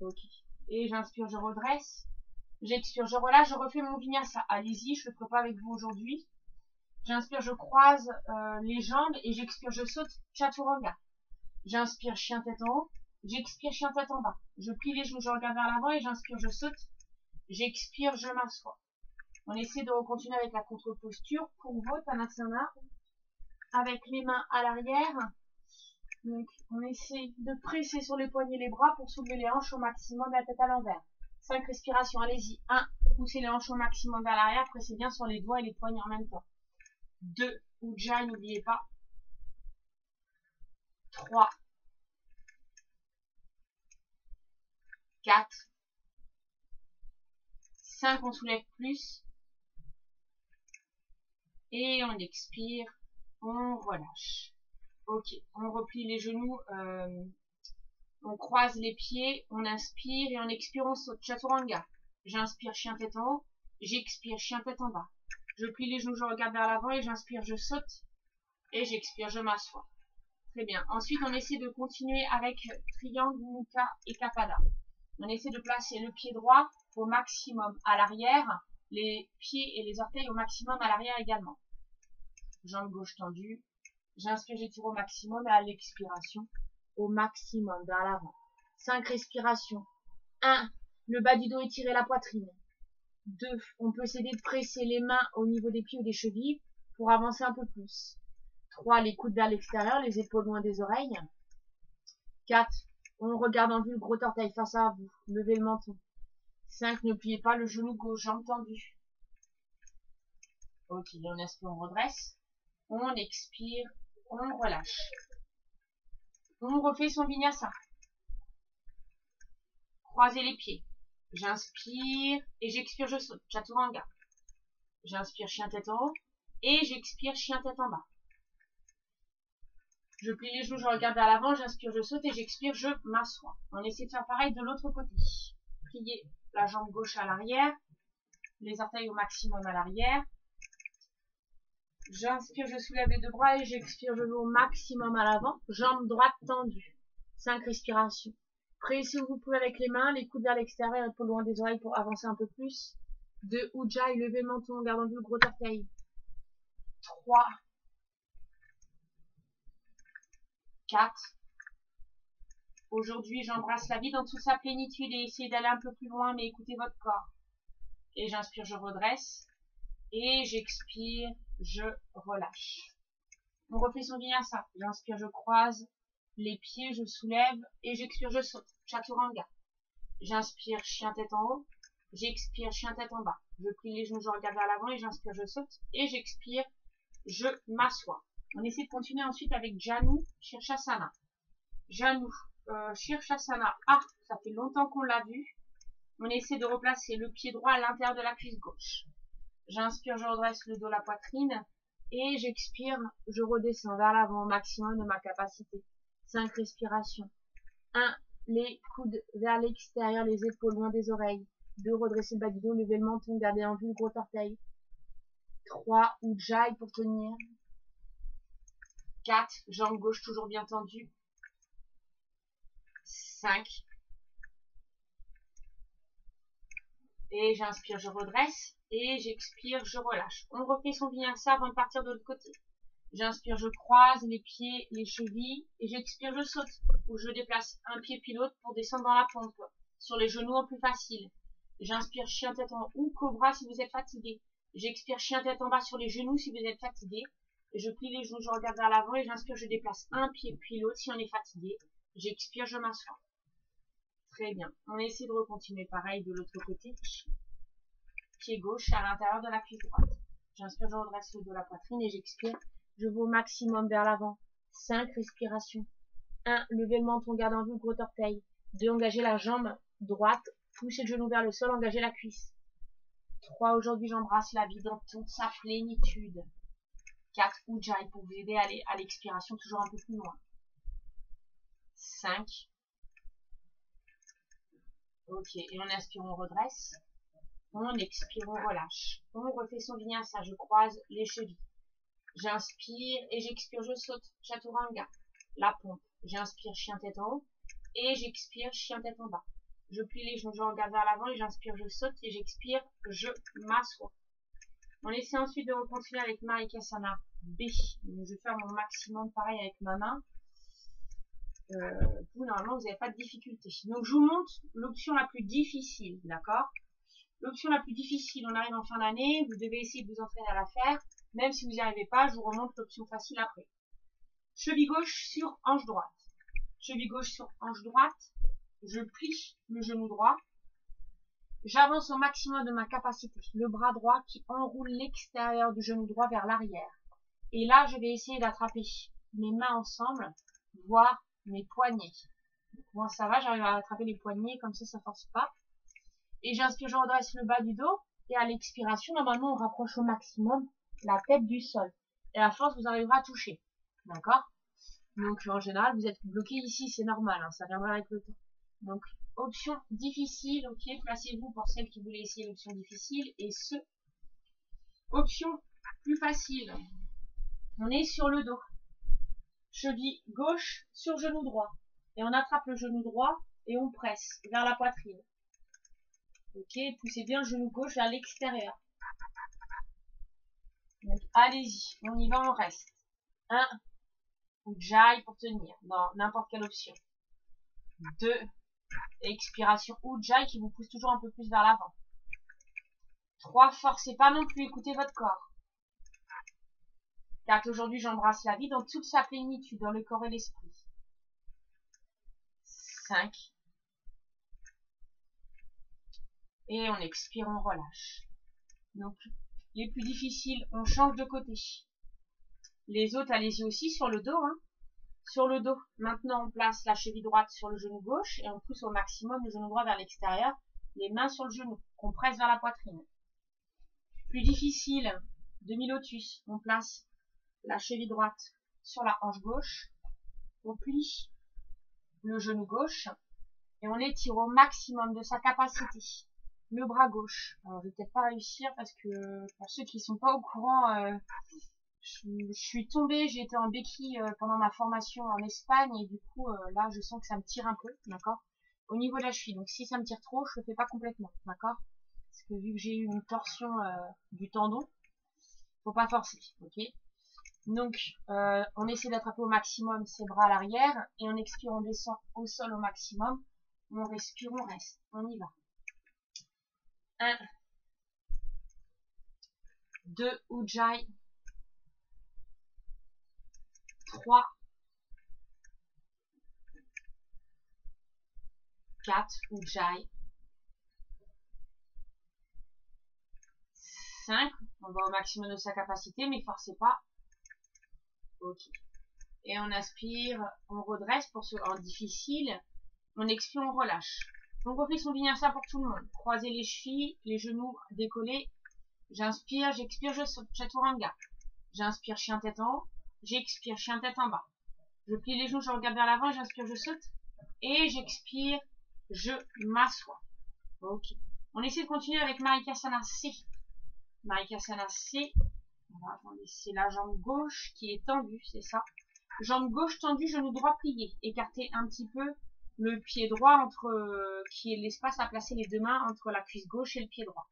Ok. Et j'inspire, je redresse. J'expire, je relâche, je refais mon vinyasa. Allez-y, je ne le ferai pas avec vous aujourd'hui. J'inspire, je croise les jambes et j'expire, je saute, chaturanga. J'inspire, chien tête en haut. J'expire, chien tête en bas. Je plie les genoux, je regarde vers l'avant et j'inspire, je saute. J'expire, je m'assois. On essaie de continuer avec la contre-posture pour Uttanasana. Avec les mains à l'arrière. Donc, on essaie de presser sur les poignets les bras pour soulever les hanches au maximum, la tête à l'envers. 5 respirations, allez-y. 1, poussez les hanches au maximum vers l'arrière, pressez bien sur les doigts et les poignets en même temps. 2, Ujjayi, n'oubliez pas. 3, 4, 5, on soulève plus. Et on expire, on relâche. Ok, on replie les genoux, on croise les pieds, on inspire et on expire, on saute. Chaturanga. J'inspire, chien tête en haut. J'expire, chien tête en bas. Je plie les genoux, je regarde vers l'avant et j'inspire, je saute. Et j'expire, je m'assois. Très bien. Ensuite, on essaie de continuer avec triangle, mukha et kapada. On essaie de placer le pied droit au maximum à l'arrière, les pieds et les orteils au maximum à l'arrière également. Jambe gauche tendue. J'inspire, j'étire au maximum et à l'expiration, au maximum vers l'avant. 5 respirations. 1. Le bas du dos étiré, la poitrine. 2. On peut s'aider de presser les mains au niveau des pieds ou des chevilles pour avancer un peu plus. 3. Les coudes vers l'extérieur, les épaules loin des oreilles. 4. On regarde en vue le gros orteil face à vous. Levez le menton. 5. Ne pliez pas le genou gauche, jambe tendue. Ok, on inspire, on redresse. On expire, on relâche. On refait son vinyasa. Croisez les pieds. J'inspire et j'expire, je saute. Chaturanga. J'inspire, chien tête en haut. Et j'expire, chien tête en bas. Je plie les genoux, je regarde vers l'avant. J'inspire, je saute et j'expire, je m'assois. On essaie de faire pareil de l'autre côté. Pliez la jambe gauche à l'arrière. Les orteils au maximum à l'arrière. J'inspire, je soulève les deux bras et j'expire, je vais au maximum à l'avant. Jambe droite tendue. 5 respirations. Pressez où vous pouvez avec les mains, les coudes vers l'extérieur, épaules loin des oreilles pour avancer un peu plus. 2, Ujjayi, levez le menton, gardant le gros orteil. 3, 4. Aujourd'hui, j'embrasse la vie dans toute sa plénitude et essayez d'aller un peu plus loin, mais écoutez votre corps. Et j'inspire, je redresse. Et j'expire, je relâche. On refait son vinyasa. J'inspire, je croise les pieds, je soulève et j'expire, je saute. Chaturanga. J'inspire, chien tête en haut. J'expire, chien tête en bas. Je plie les genoux, je regarde vers l'avant et j'inspire, je saute. Et j'expire, je m'assois. On essaie de continuer ensuite avec Janu, Shirshasana. Janu, Shirshasana. Ah, ça fait longtemps qu'on l'a vu. On essaie de replacer le pied droit à l'intérieur de la cuisse gauche. J'inspire, je redresse le dos, la poitrine. Et j'expire, je redescends vers l'avant au maximum de ma capacité. 5 respirations. 1. Les coudes vers l'extérieur, les épaules loin des oreilles. 2. Redresser le bas du dos, lever le menton, garder en vue le gros orteil. 3. Ujjayi pour tenir. 4. Jambe gauche toujours bien tendue. 5. Et j'inspire, je redresse. Et j'expire, je relâche. On refait son vinyasa avant de partir de l'autre côté. J'inspire, je croise les pieds, les chevilles. Et j'expire, je saute. Ou je déplace un pied puis l'autre pour descendre dans la pompe. Sur les genoux en plus facile. J'inspire, chien tête en haut ou cobra si vous êtes fatigué. J'expire, chien tête en bas sur les genoux si vous êtes fatigué. Et je plie les genoux, je regarde vers l'avant. Et j'inspire, je déplace un pied puis l'autre si on est fatigué. J'expire, je m'assois. Très bien. On essaie de recontinuer pareil de l'autre côté. Pied gauche à l'intérieur de la cuisse droite. J'inspire, je redresse le dos, la poitrine et j'expire. Je vais au maximum vers l'avant. 5 respirations. 1. Levez le menton, garde en vue le gros orteil. 2. Engagez la jambe droite. Poussez le genou vers le sol, engagez la cuisse. 3. Aujourd'hui, j'embrasse la vie dans toute sa plénitude. 4. Ujjayi pour vous aider à aller à l'expiration toujours un peu plus loin. 5. Ok, et on inspire, on redresse. On expire, on relâche. On refait son vinyasa, je croise les chevilles. J'inspire et j'expire, je saute. Chaturanga, la pompe. J'inspire, chien tête en haut. Et j'expire, chien tête en bas. Je plie les genoux, je regarde vers l'avant et j'inspire, je saute. Et j'expire, je m'assois. On essaie ensuite de continuer avec Marikasana B. Donc, je vais faire mon maximum pareil avec ma main. Vous, normalement, vous n'avez pas de difficulté. Donc, je vous montre l'option la plus difficile, d'accord? L'option la plus difficile, on arrive en fin d'année, vous devez essayer de vous entraîner à la faire. Même si vous n'y arrivez pas, je vous remonte l'option facile après. Cheville gauche sur hanche droite. Cheville gauche sur hanche droite. Je plie le genou droit. J'avance au maximum de ma capacité. Le bras droit qui enroule l'extérieur du genou droit vers l'arrière. Et là, je vais essayer d'attraper mes mains ensemble, voire mes poignets. Bon, ça va, j'arrive à attraper les poignets, comme ça force pas. Et j'inspire, je redresse le bas du dos. Et à l'expiration, normalement, on rapproche au maximum la tête du sol. Et à force, vous arriverez à toucher. D'accord? Donc, en général, vous êtes bloqué ici, c'est normal, hein, ça viendra avec le temps. Donc, option difficile, ok, placez-vous pour celles qui voulaient essayer l'option difficile. Et option plus facile. On est sur le dos. Cheville gauche sur genou droit. Et on attrape le genou droit et on presse vers la poitrine. Ok, poussez bien le genou gauche vers l'extérieur. Donc, allez-y, on y va, on reste. 1, Ujjayi pour tenir, dans n'importe quelle option. 2, expiration Ujjayi qui vous pousse toujours un peu plus vers l'avant. 3, forcez pas non plus, écoutez votre corps. 4, aujourd'hui j'embrasse la vie dans toute sa plénitude, dans le corps et l'esprit. 5, et on expire, on relâche. Donc, les plus difficiles, on change de côté. Les autres, allez-y aussi sur le dos. Hein. Sur le dos, maintenant on place la cheville droite sur le genou gauche et on pousse au maximum le genou droit vers l'extérieur, les mains sur le genou, qu'on presse vers la poitrine. Plus difficile, demi-lotus, on place la cheville droite sur la hanche gauche, on plie le genou gauche et on étire au maximum de sa capacité le bras gauche. Alors je vais peut-être pas réussir parce que pour ceux qui sont pas au courant, je suis tombée, j'ai été en béquille pendant ma formation en Espagne et du coup là je sens que ça me tire un peu, d'accord, au niveau de la cheville. Donc si ça me tire trop, je le fais pas complètement, d'accord, parce que vu que j'ai eu une torsion du tendon, faut pas forcer, ok. Donc on essaie d'attraper au maximum ses bras à l'arrière et on expire, on descend au sol au maximum, on respire, on reste, on y va. 1, 2, Ujjayi. 3, 4, Ujjayi. 5, on va au maximum de sa capacité, mais forcez pas. Ok. Et on aspire, on redresse pour ceux en difficile. On expire, on relâche. On refait son vinyasa pour tout le monde. Croisez les chevilles, les genoux décollés. J'inspire, j'expire, je saute. Chaturanga. J'inspire, chien tête en haut. J'expire, chien tête en bas. Je plie les genoux, je regarde vers l'avant. J'inspire, je saute. Et j'expire, je m'assois. Ok. On essaie de continuer avec Marikasana C. Marikasana C. Voilà, attendez, c'est la jambe gauche qui est tendue, c'est ça. Jambe gauche tendue, genou droit plié. Écartez un petit peu le pied droit qui est l'espace à placer les deux mains entre la cuisse gauche et le pied droit.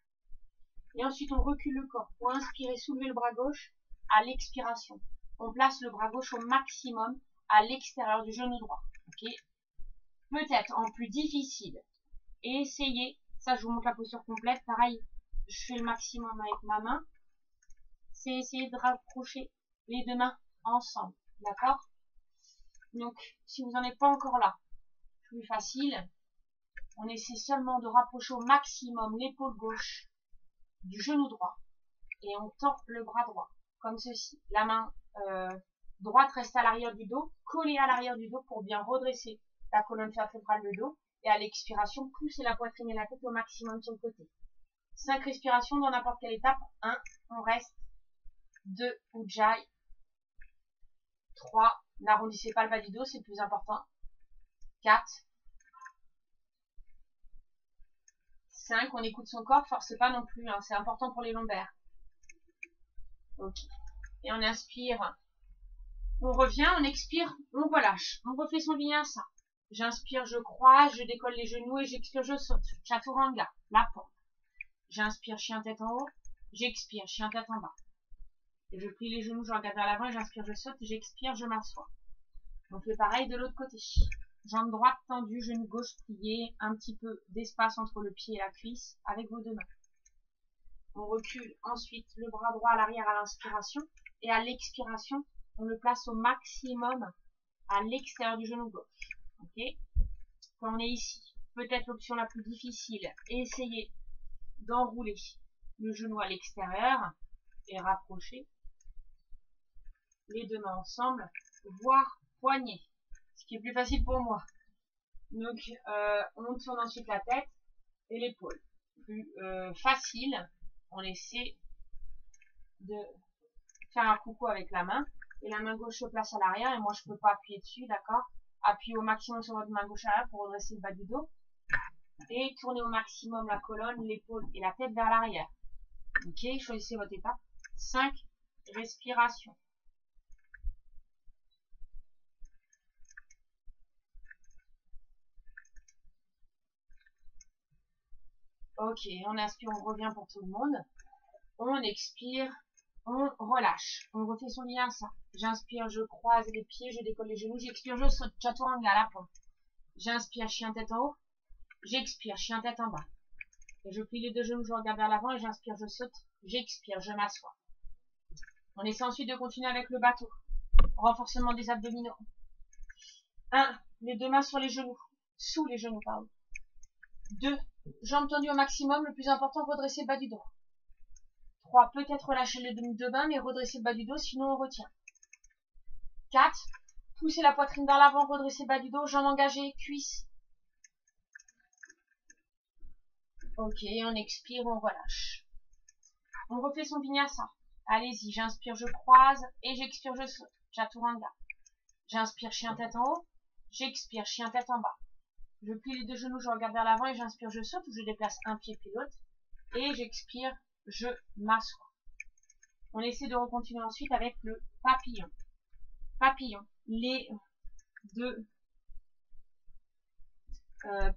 Et ensuite, on recule le corps. Pour inspirer, soulever le bras gauche à l'expiration. On place le bras gauche au maximum à l'extérieur du genou droit. Ok. Peut-être en plus difficile. Et essayez. Ça, je vous montre la posture complète. Pareil, je fais le maximum avec ma main. C'est essayer de rapprocher les deux mains ensemble. D'accord? Donc, si vous n'en êtes pas encore là, plus facile, on essaie seulement de rapprocher au maximum l'épaule gauche du genou droit et on tend le bras droit comme ceci. La main droite reste à l'arrière du dos, collée à l'arrière du dos pour bien redresser la colonne vertébrale du dos, et à l'expiration pousser la poitrine et la tête au maximum sur le côté. 5 respirations dans n'importe quelle étape. 1, on reste. 2, Ujjayi. 3, n'arrondissez pas le bas du dos, c'est le plus important. 4, 5, on écoute son corps, forcez pas non plus, hein, c'est important pour les lombaires. Ok. Et on inspire, on revient, on expire, on relâche. On refait son vinyasa. J'inspire, je croise, je décolle les genoux et j'expire, je saute. Chaturanga, la pompe. J'inspire, chien tête en haut. j'expire, chien tête en bas. Et je plie les genoux, je regarde vers l'avant et j'inspire, je saute, j'expire, je m'assois. On fait pareil de l'autre côté. Jambe droite tendue, genou gauche plié, un petit peu d'espace entre le pied et la cuisse avec vos deux mains. On recule ensuite le bras droit à l'arrière à l'inspiration et à l'expiration, on le place au maximum à l'extérieur du genou gauche. Ok? Quand on est ici, peut-être l'option la plus difficile, essayez d'enrouler le genou à l'extérieur et rapprocher les deux mains ensemble, voire poignet, ce qui est plus facile pour moi. Donc on tourne ensuite la tête et l'épaule. Plus facile, on essaie de faire un coucou avec la main et la main gauche se place à l'arrière et moi je peux pas appuyer dessus, d'accord? Appuyez au maximum sur votre main gauche à l'arrière pour redresser le bas du dos et tournez au maximum la colonne, l'épaule et la tête vers l'arrière. Ok, choisissez votre étape. 5 respirations. Ok, on inspire, on revient pour tout le monde. On expire, on relâche. On refait son lien ça. J'inspire, je croise les pieds, je décolle les genoux. J'expire, je saute. Chaturanga à la pompe. J'inspire, chien tête en haut. J'expire, chien tête en bas. Et je plie les deux genoux, je regarde vers l'avant et j'inspire, je saute. J'expire, je m'assois. On essaie ensuite de continuer avec le bateau. Renforcement des abdominaux. 1. Les deux mains sur les genoux. Sous les genoux, pardon. 2. Jambes tendues au maximum. Le plus important, redresser le bas du dos. 3. Peut-être relâcher les deux mains, mais redresser le bas du dos, sinon on retient. 4. Pousser la poitrine vers l'avant, redresser le bas du dos, jambes engagées, cuisses. Ok, on expire, on relâche. On refait son vinyasa. Allez-y, j'inspire, je croise, et j'expire, je saute. Chaturanga. J'inspire, chien tête en haut. J'expire, chien tête en bas. Je plie les deux genoux, je regarde vers l'avant et j'inspire, je saute, ou je déplace un pied puis l'autre. Et j'expire, je m'assois. On essaie de recontinuer ensuite avec le papillon. Papillon. Les deux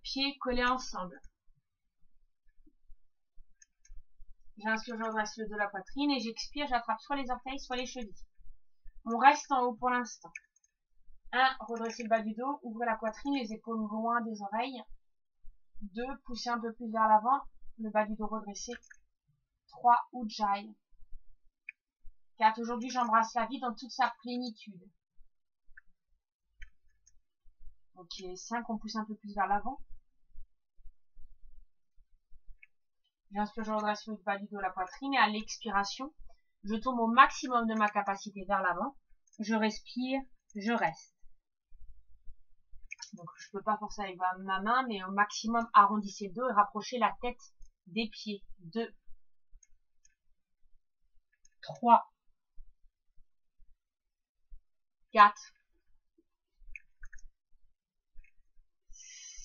pieds collés ensemble. J'inspire, je redresse le dos de la poitrine et j'expire, j'attrape soit les orteils, soit les chevilles. On reste en haut pour l'instant. 1. Redresser le bas du dos, ouvrez la poitrine, les épaules loin des oreilles. 2. Pousser un peu plus vers l'avant, le bas du dos redressé. 3. Ujjayi. 4. Aujourd'hui, j'embrasse la vie dans toute sa plénitude. Ok, 5. On pousse un peu plus vers l'avant. J'inspire, je redresse le bas du dos, la poitrine, et à l'expiration, je tourne au maximum de ma capacité vers l'avant. Je respire, je reste. Donc, je peux pas forcer avec ma main, mais au maximum, arrondissez le dos et rapprochez la tête des pieds. 2, 3, 4,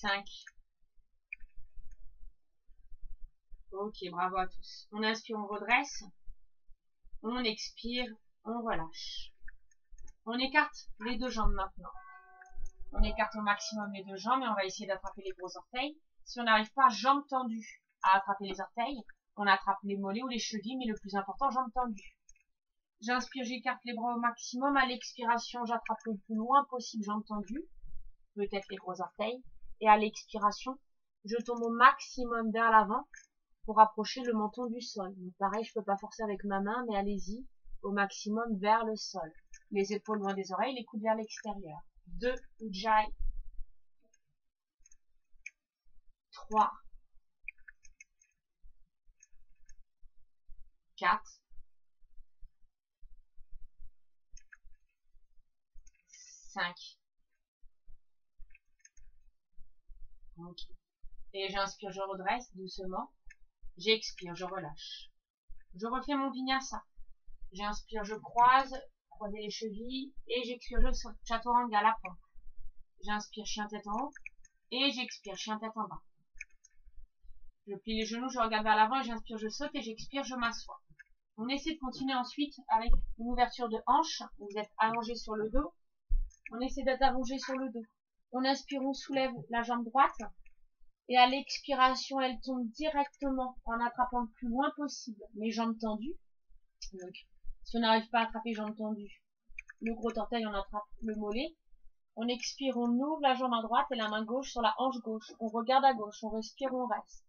5. Ok, bravo à tous. On inspire, on redresse. On expire, on relâche. On écarte les deux jambes maintenant. On écarte au maximum les deux jambes et on va essayer d'attraper les gros orteils. Si on n'arrive pas, jambes tendues à attraper les orteils, on attrape les mollets ou les chevilles, mais le plus important, jambes tendues. J'inspire, j'écarte les bras au maximum. À l'expiration, j'attrape le plus loin possible, jambes tendues, peut-être les gros orteils. Et à l'expiration, je tombe au maximum vers l'avant pour approcher le menton du sol. Donc, pareil, je peux pas forcer avec ma main, mais allez-y au maximum vers le sol. Les épaules loin des oreilles, les coudes vers l'extérieur. 2, Ujjayi. 3, 4, 5. Ok. Et j'inspire, je redresse doucement. J'expire, je relâche. Je refais mon vinyasa. J'inspire, je croise, croisez les chevilles, et j'expire, je saute. Chaturanga à la pompe. J'inspire, chien tête en haut, et j'expire, chien tête en bas. Je plie les genoux, je regarde vers l'avant, et j'inspire, je saute, et j'expire, je m'assois. On essaie de continuer ensuite avec une ouverture de hanche. Vous êtes allongé sur le dos. On essaie d'être allongé sur le dos. On inspire, on soulève la jambe droite. Et à l'expiration, elle tombe directement en attrapant le plus loin possible mes jambes tendues. Donc, si on n'arrive pas à attraper jambes tendues, le gros orteil, on attrape le mollet. On expire, on ouvre la jambe à droite et la main gauche sur la hanche gauche. On regarde à gauche, on respire, on reste.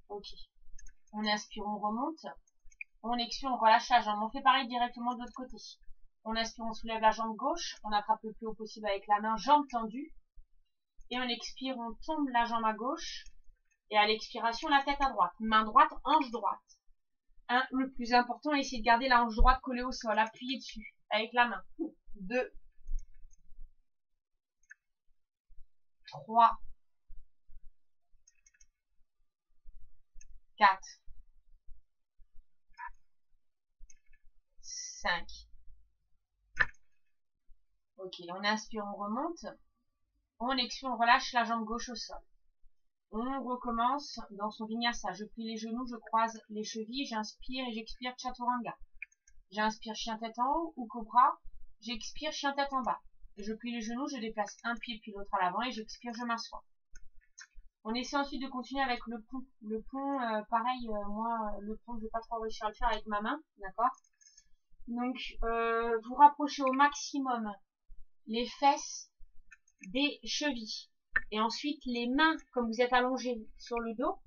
Ok. On inspire, on remonte. On expire, on relâche la jambe. On fait pareil directement de l'autre côté. On inspire, on soulève la jambe gauche. On attrape le plus haut possible avec la main, jambe tendue. Et on expire, on tombe la jambe à gauche. Et à l'expiration, la tête à droite. Main droite, hanche droite. Le plus important, essayez de garder la hanche droite collée au sol. Appuyez dessus avec la main. 2, 3, 4, 5. Ok, on inspire, on remonte. On expire, on relâche la jambe gauche au sol. On recommence dans son vinyasa. Je plie les genoux, je croise les chevilles, j'inspire et j'expire chaturanga. J'inspire chien tête en haut ou cobra. J'expire chien tête en bas. Je plie les genoux, je déplace un pied puis l'autre à l'avant et j'expire, je m'assois. On essaie ensuite de continuer avec le pont. Le pont, pareil, moi, le pont, je vais pas trop réussir à le faire avec ma main, d'accord? Donc, vous rapprochez au maximum les fesses des chevilles. Et ensuite, les mains, comme vous êtes allongé sur le dos,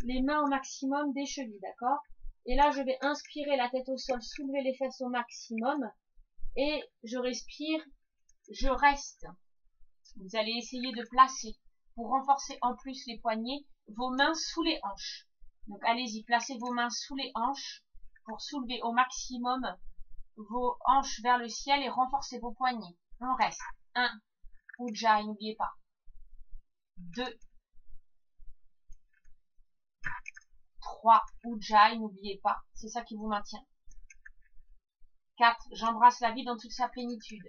les mains au maximum des chevilles, d'accord? Et là, je vais inspirer la tête au sol, soulever les fesses au maximum. Et je respire, je reste. Vous allez essayer de placer, pour renforcer en plus les poignets, vos mains sous les hanches. Donc, allez-y, placez vos mains sous les hanches pour soulever au maximum vos hanches vers le ciel et renforcer vos poignets. On reste. 1, Ujjayi, n'oubliez pas. 2, 3, Ujjayi, n'oubliez pas. C'est ça qui vous maintient. 4, j'embrasse la vie dans toute sa plénitude.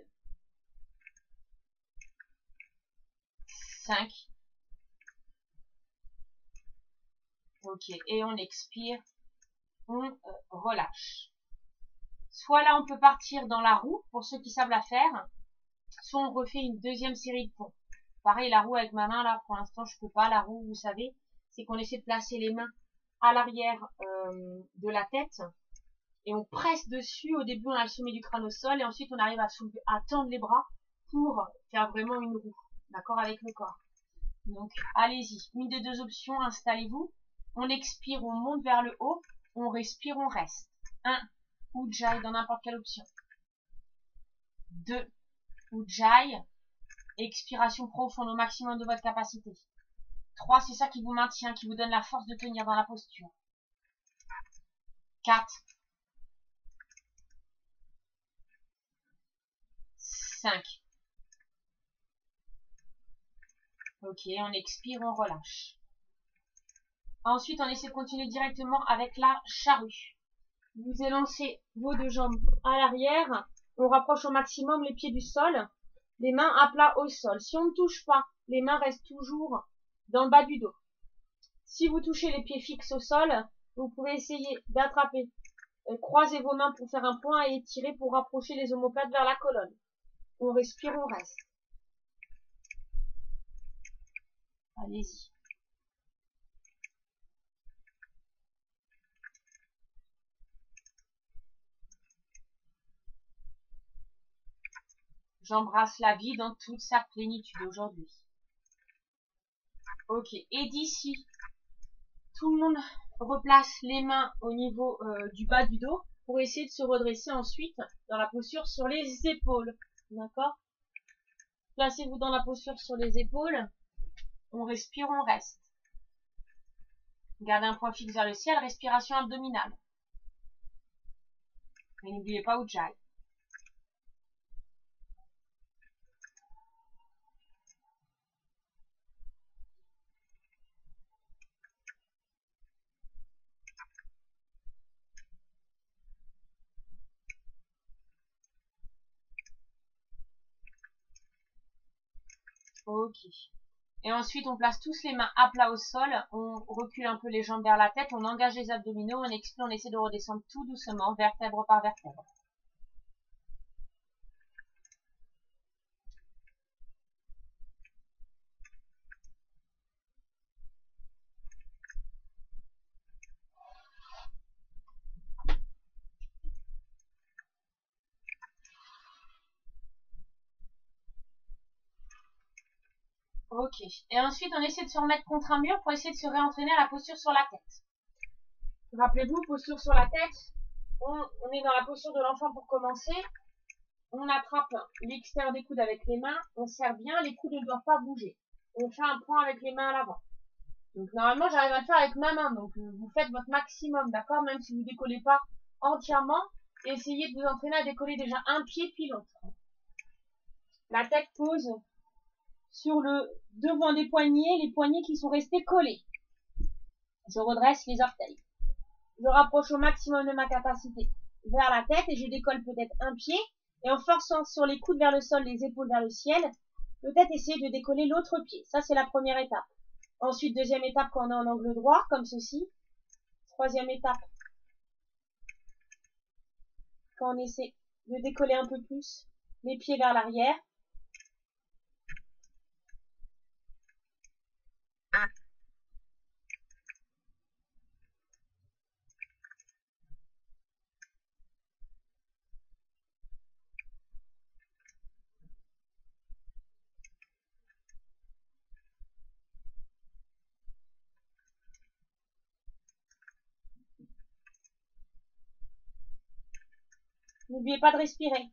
5. Ok, et on expire. On relâche. Soit là, on peut partir dans la roue, pour ceux qui savent la faire. Soit on refait une deuxième série de ponts. Pareil, la roue avec ma main, là, pour l'instant, je peux pas. La roue, vous savez, c'est qu'on essaie de placer les mains à l'arrière de la tête. Et on presse dessus. Au début, on a le sommet du crâne au sol. Et ensuite, on arrive à tendre les bras pour faire vraiment une roue. D'accord, avec le corps. Donc, allez-y. Une des deux options, installez-vous. On expire, on monte vers le haut. On respire, on reste. 1, Ujjayi dans n'importe quelle option. 2, Ujjayi. Expiration profonde au maximum de votre capacité. 3, c'est ça qui vous maintient, qui vous donne la force de tenir dans la posture. 4, 5. Ok, on expire, on relâche. Ensuite, on essaie de continuer directement avec la charrue. Vous élancez vos deux jambes à l'arrière. On rapproche au maximum les pieds du sol. Les mains à plat au sol. Si on ne touche pas, les mains restent toujours dans le bas du dos. Si vous touchez les pieds fixes au sol, vous pouvez essayer d'attraper. Croisez vos mains pour faire un point et étirer pour rapprocher les omoplates vers la colonne. On respire, on reste. Allez-y. J'embrasse la vie dans toute sa plénitude aujourd'hui. Ok, et d'ici, tout le monde replace les mains au niveau du bas du dos pour essayer de se redresser ensuite dans la posture sur les épaules. D'accord? Placez-vous dans la posture sur les épaules. On respire, on reste. Gardez un point fixe vers le ciel, respiration abdominale. Et n'oubliez pas Ujjayi. Ok. Et ensuite, on place tous les mains à plat au sol, on recule un peu les jambes vers la tête, on engage les abdominaux, on expire, on essaie de redescendre tout doucement, vertèbre par vertèbre. Ok. Et ensuite, on essaie de se remettre contre un mur pour essayer de se réentraîner à la posture sur la tête. Rappelez-vous, posture sur la tête, on est dans la posture de l'enfant pour commencer. On attrape l'extérieur des coudes avec les mains, on serre bien, les coudes ne doivent pas bouger. On fait un point avec les mains à l'avant. Donc normalement, j'arrive à le faire avec ma main, donc vous faites votre maximum, d'accord? Même si vous ne décollez pas entièrement, essayez de vous entraîner à décoller déjà un pied puis l'autre. La tête pose sur le devant des poignets, les poignets qui sont restés collés. Je redresse les orteils. Je rapproche au maximum de ma capacité vers la tête et je décolle peut-être un pied. Et en forçant sur les coudes vers le sol, les épaules vers le ciel, peut-être essayer de décoller l'autre pied. Ça, c'est la première étape. Ensuite, deuxième étape, quand on est en angle droit, comme ceci. Troisième étape, quand on essaie de décoller un peu plus les pieds vers l'arrière. N'oubliez pas de respirer.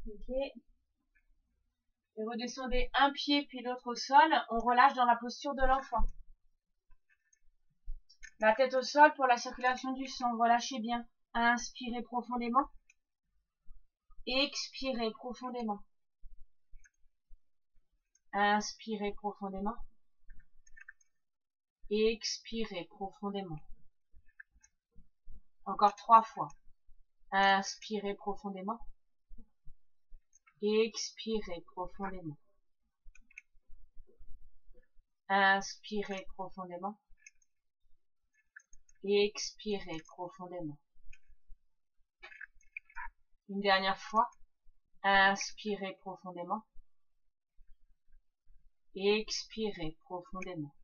Ok. Et redescendez un pied puis l'autre au sol. On relâche dans la posture de l'enfant. La tête au sol pour la circulation du sang. Relâchez bien. Inspirez profondément. Expirez profondément. Inspirez profondément. Expirez profondément. Encore 3 fois. Inspirez profondément. Expirez profondément. Inspirez profondément. Expirez profondément. Une dernière fois. Inspirez profondément. Expirez profondément.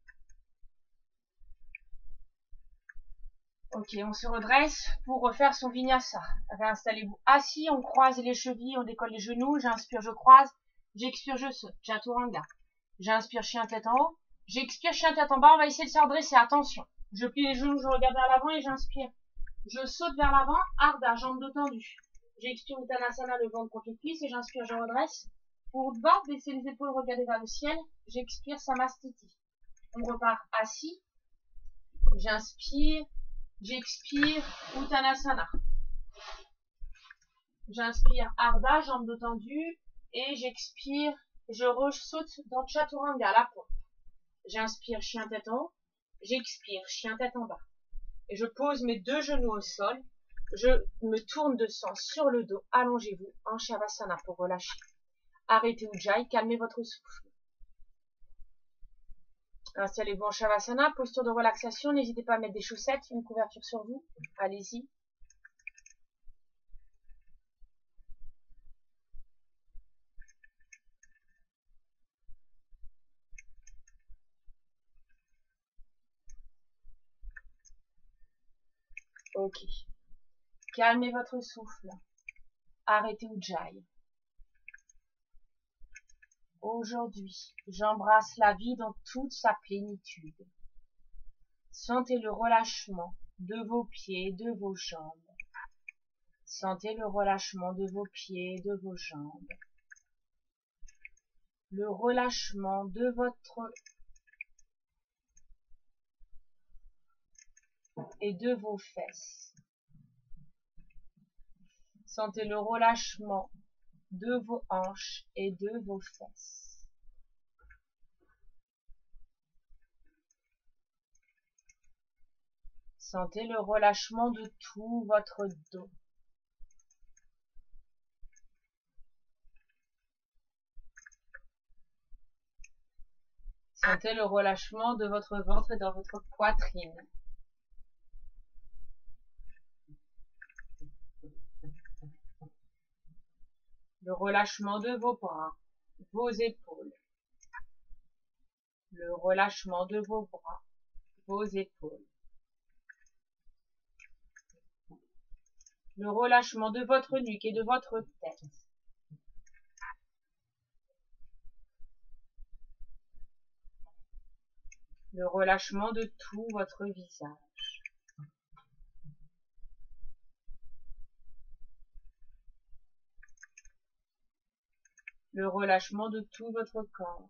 Ok, on se redresse pour refaire son vinyasa. Réinstallez-vous assis, on croise les chevilles, on décolle les genoux. J'inspire, je croise. J'expire, je saute. Chaturanga. J'inspire, chien tête en haut. J'expire, chien tête en bas. On va essayer de se redresser. Attention. Je plie les genoux, je regarde vers l'avant et j'inspire. Je saute vers l'avant. Ardha, jambes dos tendues. J'expire Uttanasana, le ventre contre les cuisses et j'inspire, je redresse. Pour bas, baisser les épaules, regarder vers le ciel. J'expire, Samastiti. On repart assis. J'inspire. J'expire Uttanasana. J'inspire Ardha, jambes dos tendues. Et j'expire, je saute dans Chaturanga, la pompe. J'inspire, chien tête en haut. J'expire, chien tête en bas. Et je pose mes 2 genoux au sol. Je me tourne de sens sur le dos. Allongez-vous en Shavasana pour relâcher. Arrêtez Ujjayi, calmez votre souffle. Installez-vous en Shavasana, posture de relaxation. N'hésitez pas à mettre des chaussettes, une couverture sur vous. Allez-y. Ok. Calmez votre souffle. Arrêtez Ujjayi. Aujourd'hui, j'embrasse la vie dans toute sa plénitude. Sentez le relâchement de vos pieds et de vos jambes. Sentez le relâchement de vos pieds et de vos jambes. Le relâchement de votre et de vos fesses. Sentez le relâchement de vos hanches et de vos fesses. Sentez le relâchement de tout votre dos. Sentez le relâchement de votre ventre et dans votre poitrine. Le relâchement de vos bras, vos épaules. Le relâchement de vos bras, vos épaules. Le relâchement de votre nuque et de votre tête. Le relâchement de tout votre visage. Le relâchement de tout votre corps.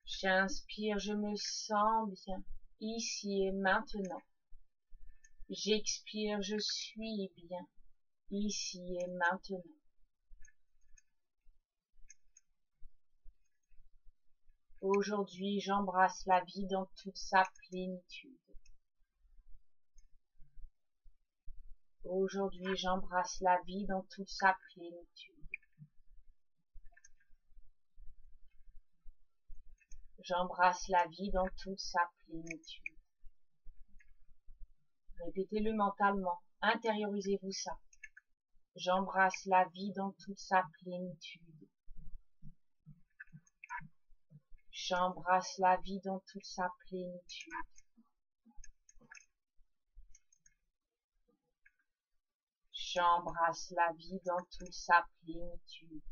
J'inspire, je me sens bien, ici et maintenant. J'expire, je suis bien, ici et maintenant. Aujourd'hui, j'embrasse la vie dans toute sa plénitude. Aujourd'hui, j'embrasse la vie dans toute sa plénitude. J'embrasse la vie dans toute sa plénitude. Répétez-le mentalement, intériorisez-vous ça. J'embrasse la vie dans toute sa plénitude. J'embrasse la vie dans toute sa plénitude. J'embrasse la vie dans toute sa plénitude.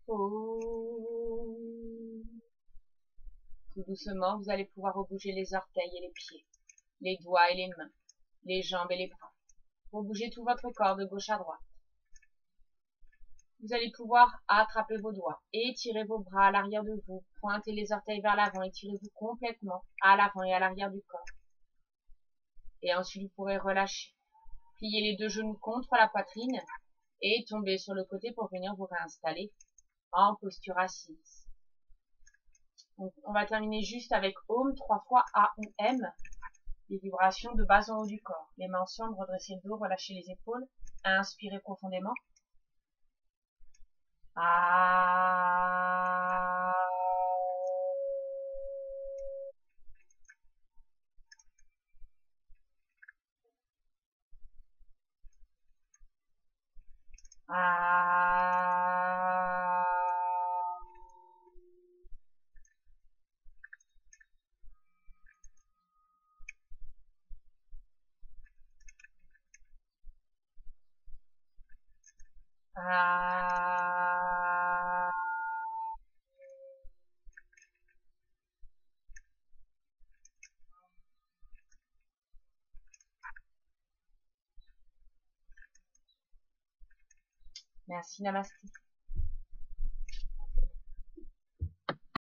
Tout doucement, vous allez pouvoir rebouger les orteils et les pieds, les doigts et les mains, les jambes et les bras. Rebouger tout votre corps de gauche à droite. Vous allez pouvoir attraper vos doigts, étirer vos bras à l'arrière de vous, pointer les orteils vers l'avant, étirez-vous complètement à l'avant et à l'arrière du corps. Et ensuite, vous pourrez relâcher. Plier les deux genoux contre la poitrine et tomber sur le côté pour venir vous réinstaller en posture assise. Donc, on va terminer juste avec Om 3 fois A ou M. Les vibrations de bas en haut du corps. Les mains ensemble, redressez le dos, relâchez les épaules. Inspirez profondément. Ah. Ah. Ah. Merci, namasté.